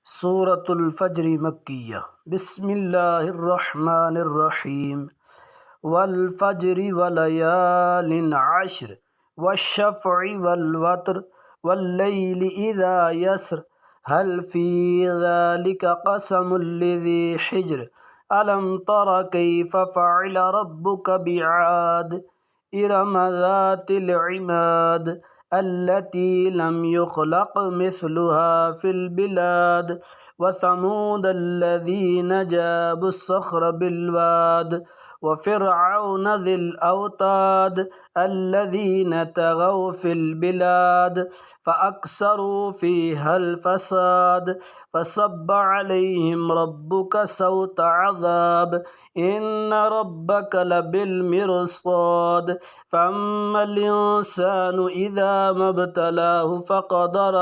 सूरतुल फज्र मक्किय्या। बिस्मिल्लाहिर्रहमानिर्रहीम। वल फज्रि वलयालिन अश्र वश्शफ़इ वल वत्र वल्लैलि इज़ा यस्र हल फ़ी ज़ालिका क़समुल लिज़ी हिज्र अलम तरा कैफ़ फ़अल रब्बुका बिआद इरम ज़ातिल इमाद अल्लती लम युख़लक़ मिस्लुहा फ़िल बिलाद वसमूद अल्लज़ीना जाबुस्सख़्र बिलवाद वफ़िरअौन ज़िल औताद अल्लज़ीना तग़ौ फ़िल बिलाद फ़अक्सरू फ़ीहल फ़साद फ़सब्ब अलैहिम रब्बुका सौत अज़ाब इन्न रब्बका लबिलमिरसाद फ़अम्मल इंसानु इज़ा मब्तलाहु फ़क़दर